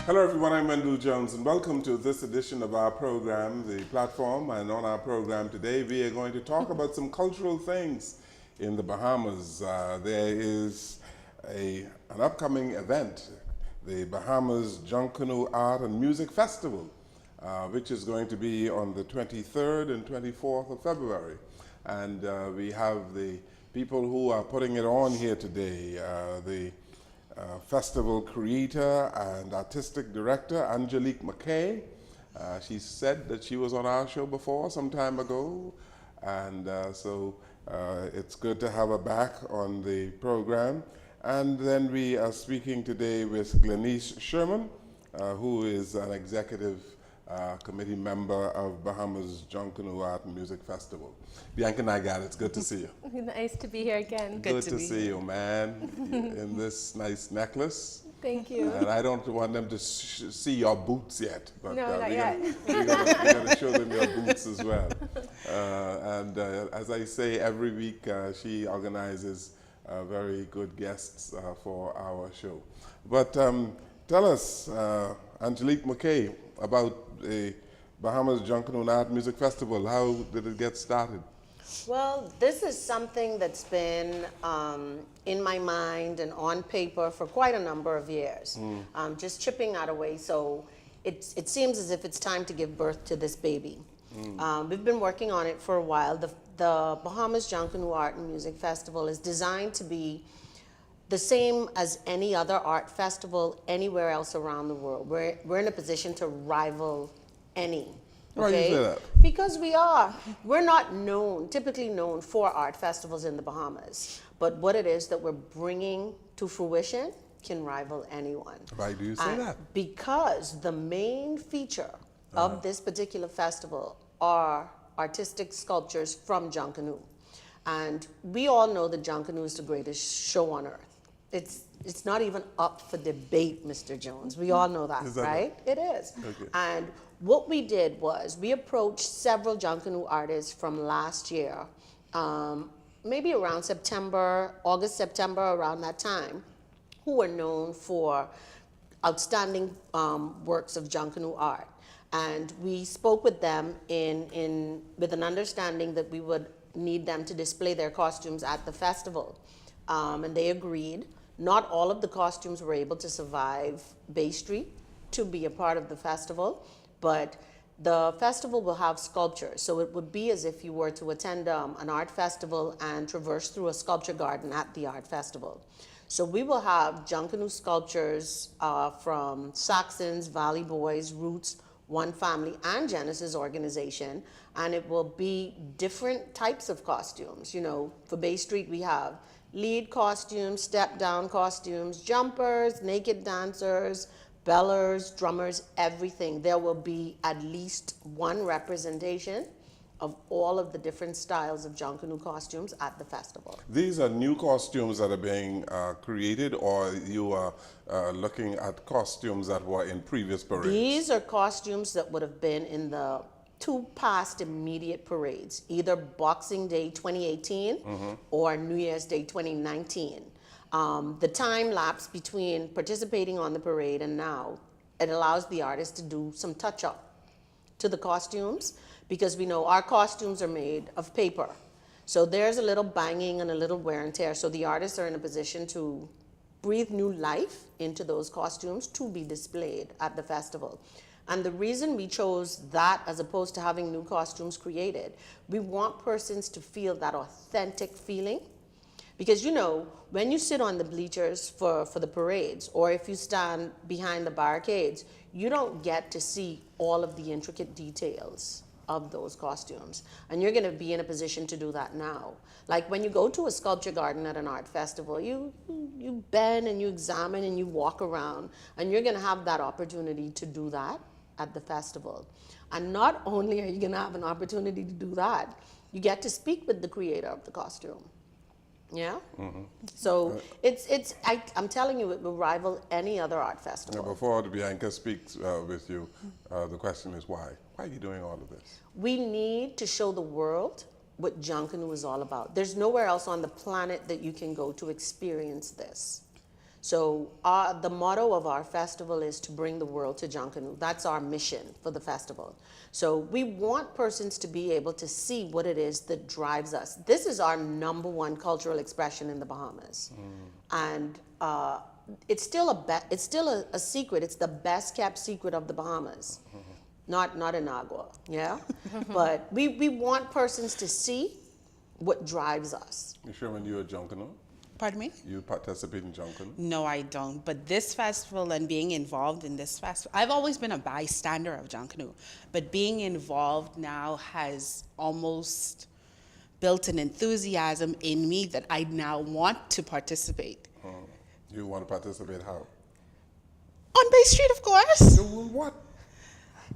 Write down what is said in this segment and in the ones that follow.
Hello everyone, I'm Wendell Jones and welcome to this edition of our program, The Platform. And on our program today we are going to talk about some cultural things in the Bahamas. There is an upcoming event, the Bahamas Junkanoo Art and Music Festival, which is going to be on the 23rd and 24th of February. And we have the people who are putting it on here today, the festival creator and artistic director, Angelique McKay. She said that she was on our show before some time ago, and so it's good to have her back on the program. And then we are speaking today with Glenice Sherman, who is an executive committee member of Bahamas Junkanoo Art and Music Festival. Bianca Nygard, it's good to see you. Nice to be here again. Good to see you, man, in this nice necklace. Thank you. And I don't want them to see your boots yet, but No, not yet. we're going to show them your boots as well. As I say, every week she organizes very good guests for our show. But tell us, Angelique McKay, about the Bahamas Junkanoo Art Music Festival. How did it get started? Well, this is something that's been in my mind and on paper for quite a number of years, just chipping that away. So it seems as if it's time to give birth to this baby. We've been working on it for a while. The Bahamas Junkanoo Art and Music Festival is designed to be the same as any other art festival anywhere else around the world. We're in a position to rival any. Why do you say that? Because we are. We're not typically known for art festivals in the Bahamas. But what it is that we're bringing to fruition can rival anyone. Why do you say that? Because the main feature of this particular festival are artistic sculptures from Junkanoo. And we all know that Junkanoo is the greatest show on earth. It's not even up for debate, Mr. Jones. We all know that, right? It is. Okay. And what we did was we approached several Junkanoo artists from last year, maybe around August, September, around that time, who were known for outstanding works of Junkanoo art. And we spoke with them with an understanding that we would need them to display their costumes at the festival. And they agreed. Not all of the costumes were able to survive Bay Street to be a part of the festival, but the festival will have sculptures. So it would be as if you were to attend an art festival and traverse through a sculpture garden at the art festival. So we will have Junkanoo sculptures from Saxons, Valley Boys, Roots, One Family, and Genesis Organization, and it will be different types of costumes. You know, for Bay Street we have lead costumes, step down costumes, jumpers, naked dancers, bellers, drummers, everything. There will be at least one representation of all of the different styles of Junkanoo costumes at the festival. These are new costumes that are being created, or you are looking at costumes that were in previous parades? These are costumes that would have been in the two past immediate parades, either Boxing Day 2018 or New Year's Day 2019. The time lapse between participating on the parade and now, it allows the artist to do some touch-up to the costumes, because we know our costumes are made of paper. So there's a little banging and a little wear and tear. So the artists are in a position to breathe new life into those costumes to be displayed at the festival. And the reason we chose that as opposed to having new costumes created, we want persons to feel that authentic feeling. Because, you know, when you sit on the bleachers for the parades, or if you stand behind the barricades, you don't get to see all of the intricate details of those costumes. And you're going to be in a position to do that now. Like when you go to a sculpture garden at an art festival, you bend and you examine and you walk around, and you're going to have that opportunity to do that at the festival. And not only are you going to have an opportunity to do that, you get to speak with the creator of the costume. Yeah? So I'm telling you, it will rival any other art festival. Now, before Bianca speaks with you, the question is why? Why are you doing all of this? We need to show the world what Junkanoo is all about. There's nowhere else on the planet that you can go to experience this. So the motto of our festival is to bring the world to Junkanoo. That's our mission for the festival. So we want persons to be able to see what it is that drives us. This is our #1 cultural expression in the Bahamas. And it's still a secret. It's the best kept secret of the Bahamas. Not in Agua, yeah? But we want persons to see what drives us. You sure when you're a Junkanoo? Pardon me? You participate in Junkanoo? No, I don't. But this festival and being involved in this festival, I've always been a bystander of Junkanoo, but being involved now has almost built an enthusiasm in me that I now want to participate. You want to participate how? On Bay Street, of course. Doing what?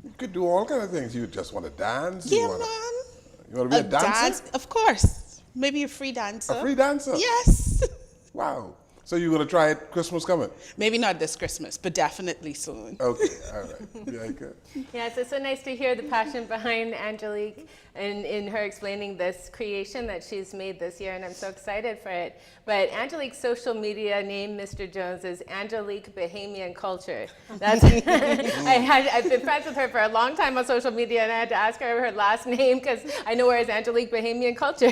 You could do all kind of things. You just want to dance? Yeah, You want to be a dancer? Dance, of course. Maybe a free dancer. A free dancer? Yes. Wow. So you're going to try it Christmas coming? Maybe not this Christmas, but definitely soon. Okay, all right. Bianca? Yes, it's so nice to hear the passion behind Angelique and in her explaining this creation that she's made this year, and I'm so excited for it. But Angelique's social media name, Mr. Jones, is Angelique Bahamian Culture. That's I've been friends with her for a long time on social media, and I had to ask her her last name because I know her as Angelique Bahamian Culture.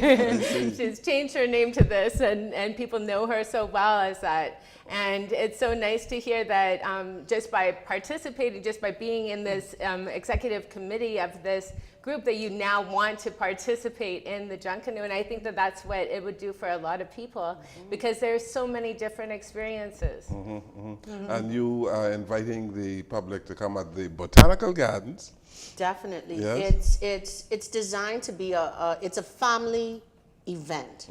She's changed her name to this, and people know her so well as that. And it's so nice to hear that just by participating, just by being in this executive committee of this group, that you now want to participate in the Junkanoo. And I think that that's what it would do for a lot of people, because there's so many different experiences. And you are inviting the public to come at the Botanical Gardens. Definitely. Yes. It's designed to be it's a family event.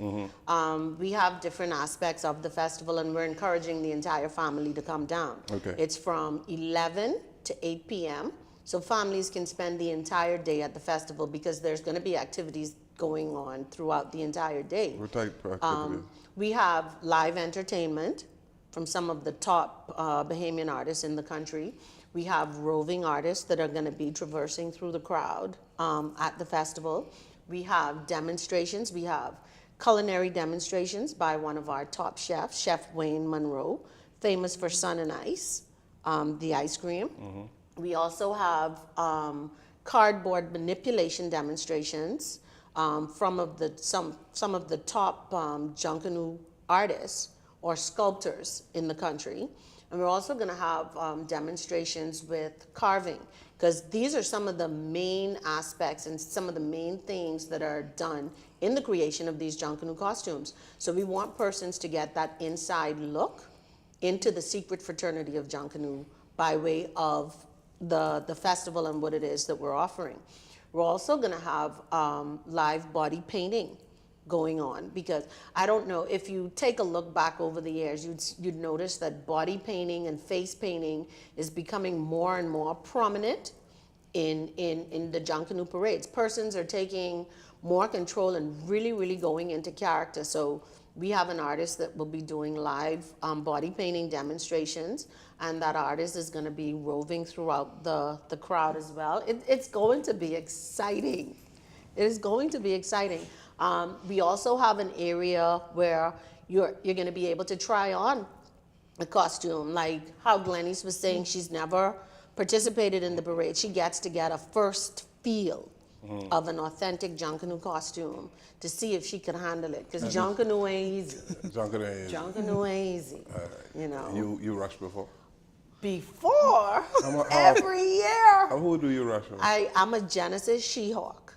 We have different aspects of the festival, and we're encouraging the entire family to come down. Okay. It's from 11 to 8 p.m. So families can spend the entire day at the festival, because there's going to be activities going on throughout the entire day. What type of activities? We have live entertainment from some of the top Bahamian artists in the country. We have roving artists that are going to be traversing through the crowd at the festival. We have demonstrations. We have culinary demonstrations by one of our top chefs, Chef Wayne Monroe, famous for Sun and Ice, the ice cream. We also have cardboard manipulation demonstrations from some of the top Junkanoo artists or sculptors in the country. And we're also going to have demonstrations with carving, because these are some of the main aspects and some of the main things that are done in the creation of these Junkanoo costumes. So we want persons to get that inside look into the secret fraternity of Junkanoo by way of the festival and what it is that we're offering. We're also going to have live body painting going on, because I don't know, if you take a look back over the years, you'd notice that body painting and face painting is becoming more and more prominent in the Junkanoo parades. Persons are taking more control and really going into character. So we have an artist that will be doing live body painting demonstrations, and that artist is going to be roving throughout the crowd as well. It's going to be exciting. It is going to be exciting. We also have an area where you're going to be able to try on a costume, like how Glennis was saying she's never participated in the parade. She gets to get a first feel of an authentic Junkanoo costume to see if she can handle it, because Junkanoo ain't easy. Junkanoo ain't easy. You know. You rushed before? Before? Every year. Who do you rush with? I'm a Genesis She-Hawk,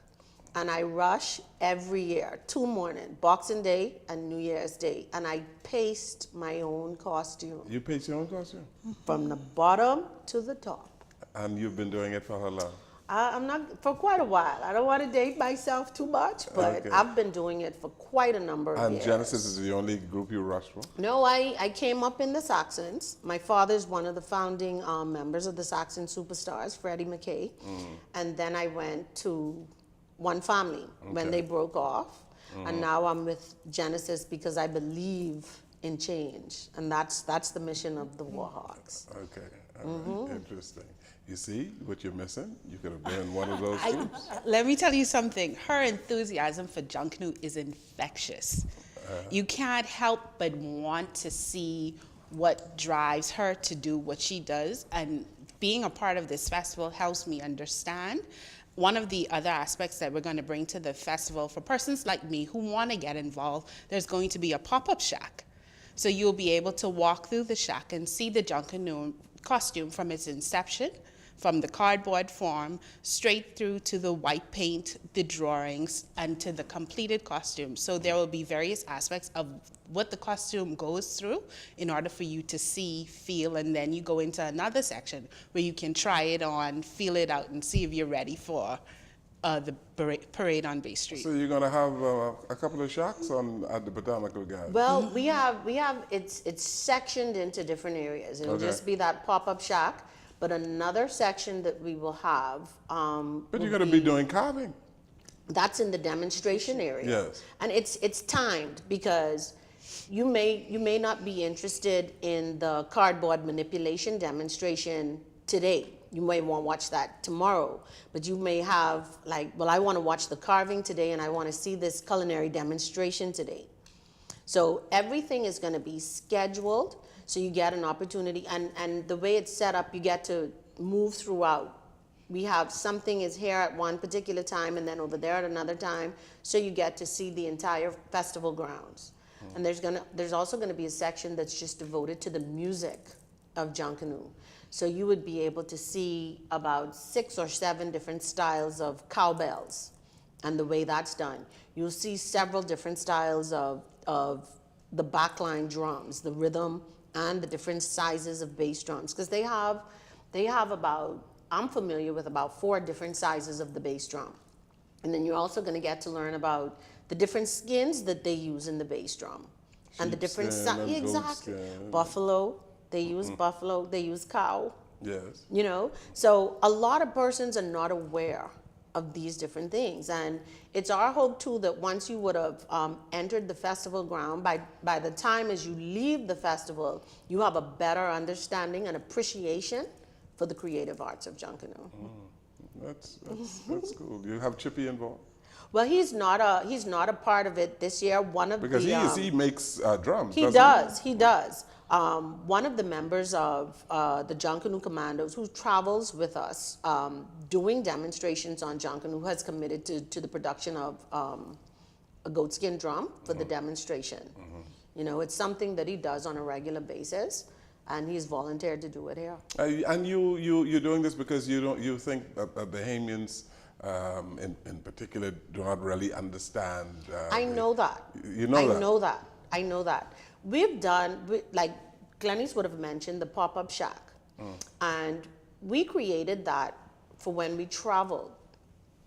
and I rush every year, 2 mornings, Boxing Day and New Year's Day, and I paste my own costume. You paste your own costume? From the bottom to the top. And you've been doing it for how long? I'm not, for quite a while. I don't want to date myself too much, but Okay. I've been doing it for quite a number of years. And Genesis is the only group you rush for? No, I came up in the Saxons. My father's one of the founding members of the Saxon Superstars, Freddie McKay. And then I went to One Family when they broke off. And now I'm with Genesis because I believe in change. And that's the mission of the Warhawks. Okay, all right. Interesting. You see what you're missing? You could have been in one of those groups. Let me tell you something. Her enthusiasm for Junkanoo is infectious. You can't help but want to see what drives her to do what she does. And being a part of this festival helps me understand. One of the other aspects that we're going to bring to the festival for persons like me who want to get involved, there's going to be a pop-up shack. So you'll be able to walk through the shack and see the Junkanoo costume from its inception, from the cardboard form, straight through to the white paint, the drawings, and to the completed costume. So there will be various aspects of what the costume goes through in order for you to see, feel, and then you go into another section where you can try it on, feel it out, and see if you're ready for the parade on Bay Street. So you're going to have a couple of shacks at the Botanical Garden? Well, we have it's sectioned into different areas. It'll Okay. just be that pop-up shack, but another section that we will have. But you're going to be doing carving. That's in the demonstration area. Yes. And it's timed because you may not be interested in the cardboard manipulation demonstration today. You may want to watch that tomorrow, but you may have like, well, I want to watch the carving today and I want to see this culinary demonstration today. So everything is going to be scheduled, so you get an opportunity, and the way it's set up, you get to move throughout. We have something is here at one particular time and then over there at another time, so you get to see the entire festival grounds. And there's also going to be a section that's just devoted to the music of Junkanoo. So you would be able to see about 6 or 7 different styles of cowbells and the way that's done. You'll see several different styles of the backline drums, the rhythm, and the different sizes of bass drums. Because they have about, I'm familiar with about 4 different sizes of the bass drum. And then you're also going to get to learn about the different skins that they use in the bass drum. And the different exactly. Buffalo, they use buffalo, they use cow. Yes. You know, so a lot of persons are not aware of these different things, and it's our hope too that once you would have entered the festival ground, by the time as you leave the festival, you have a better understanding and appreciation for the creative arts of Junkanoo. That's cool. You have Chippy involved? Well, he's not a part of it this year. Because he makes drums. He does. One of the members of the Junkanoo Commandos who travels with us doing demonstrations on Junkanoo has committed to the production of a goatskin drum for the demonstration. You know, it's something that he does on a regular basis, and he's volunteered to do it here. And you're doing this because you think Bahamians in particular do not really understand. I know that. You know that. I know that. We've done, like Glennis would have mentioned, the pop-up shack. And we created that for when we traveled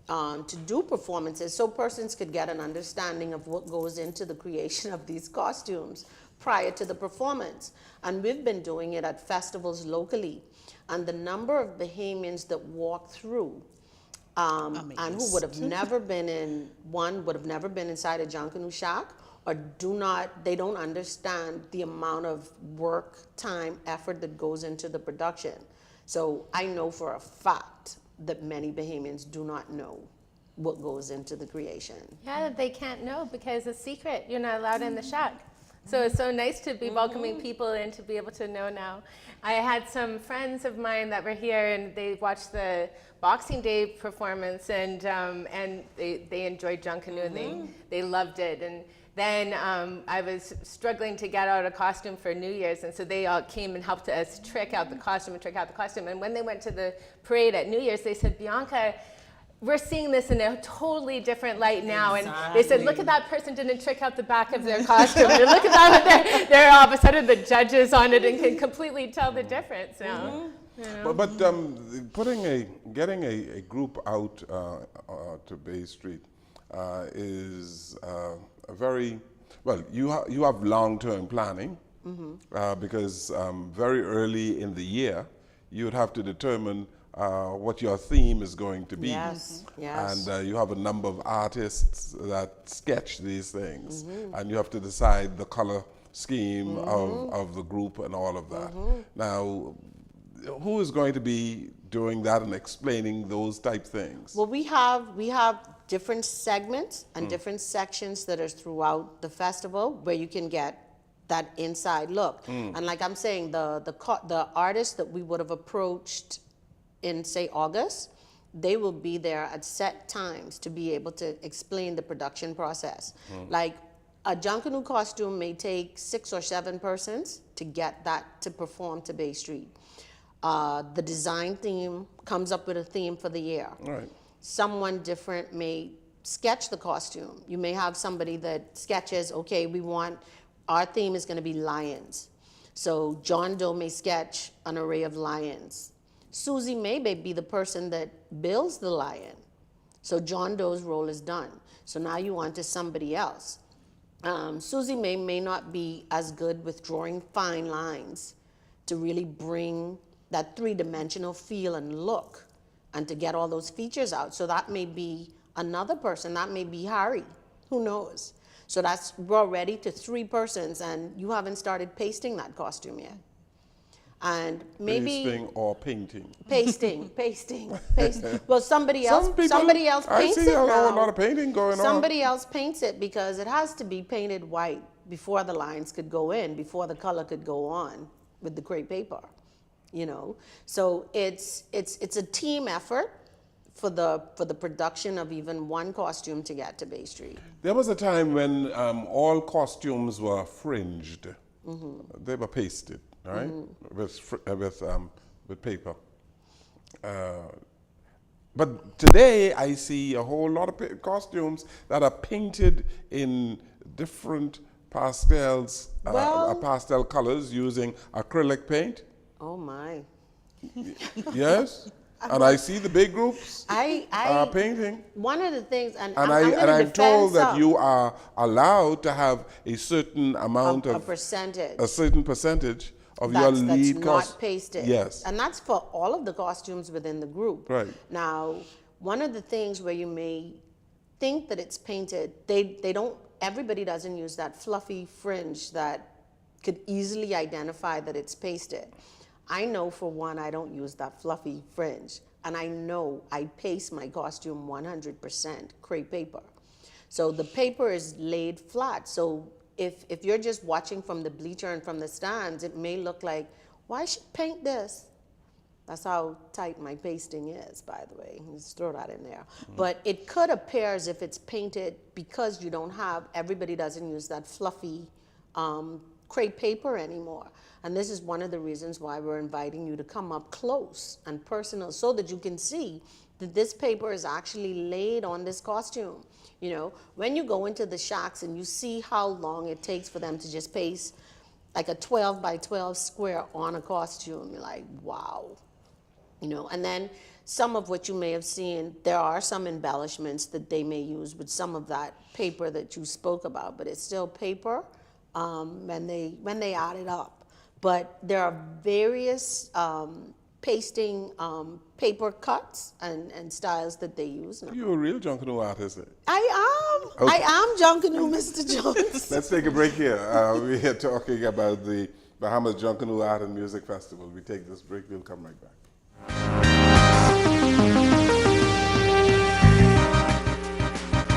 to do performances, so persons could get an understanding of what goes into the creation of these costumes prior to the performance. And we've been doing it at festivals locally. And the number of Bahamians that walk through and who would have never been inside a Junkanoo shack, or they don't understand the amount of work, time, effort that goes into the production. So I know for a fact that many Bahamians do not know what goes into the creation. Yeah, they can't know because it's secret. You're not allowed in the shack. So it's so nice to be welcoming people in to be able to know now. I had some friends of mine that were here and they watched the Boxing Day performance and they enjoyed Junkanoo and they loved it. And then I was struggling to get out a costume for New Year's, and so they all came and helped us trick out the costume. And when they went to the parade at New Year's, they said, Bianca, we're seeing this in a totally different light now. Exactly. And they said, look at that person didn't trick out the back of their costume. And look at that, they're all of a sudden the judges on it and can completely tell the difference now. You know? But getting a group out to Bay Street is a very, well, you have long-term planning because very early in the year you would have to determine what your theme is going to be. Yes, yes. And you have a number of artists that sketch these things, and you have to decide the color scheme of the group and all of that. Now, who is going to be doing that and explaining those type things? Well, we have different segments and different sections that are throughout the festival where you can get that inside look. And like I'm saying, the artists that we would have approached in, say, August, they will be there at set times to be able to explain the production process. Like a Junkanoo costume may take 6 or 7 persons to get that to perform to Bay Street. The design theme comes up with a theme for the year. Right. Someone different may sketch the costume. You may have somebody that sketches, okay, our theme is going to be lions. So John Doe may sketch an array of lions. Susie may be the person that builds the lion. So John Doe's role is done. So now you on to somebody else. Susie may not be as good with drawing fine lines to really bring that 3-dimensional feel and look and to get all those features out. So that may be another person. That may be Harry. Who knows? So we're already to 3 persons, and you haven't started pasting that costume yet. And maybe Pasting or painting? pasting. Well, somebody else paints I see it a now. lot of painting going on. Somebody else paints it because it has to be painted white before the lines could go in, before the color could go on with the crepe paper, you know. So it's a team effort for the production of even one costume to get to Bay Street. There was a time when all costumes were fringed. They were pasted, right, with paper. But today I see a whole lot of costumes that are painted in different pastels, pastel colors using acrylic paint. Oh my. Yes. And I see the big groups are painting. One of the things, and I'm told that you are allowed to have a certain amount a percentage. a certain percentage of your lead that's not pasted. Yes. And that's for all of the costumes within the group. Right. Now, one of the things where you may think that it's painted, they don't, everybody doesn't use that fluffy fringe that could easily identify that it's pasted. I know for one, I don't use that fluffy fringe. And I know I paste my costume 100% crepe paper. So the paper is laid flat. So if you're just watching from the bleacher and from the stands, it may look like, why should paint this? That's how tight my pasting is, by the way. Just throw that in there. But it could appear as if it's painted because you don't have, everybody doesn't use that fluffy crepe paper anymore. And this is one of the reasons why we're inviting you to come up close and personal so that you can see that this paper is actually laid on this costume. You know, when you go into the shacks and you see how long it takes for them to just paste like a 12 by 12 square on a costume, you're like, wow. You know, and then some of what you may have seen, there are some embellishments that they may use with some of that paper that you spoke about, but it's still paper when they add it up. But there are various pasting paper cuts and styles that they use. You're a real Junkanoo artist. I am. Okay. I am Junkanoo, Mr. Jones. Let's take a break here. We're talking about the Bahamas Junkanoo Art and Music Festival. We take this break, we'll come right back.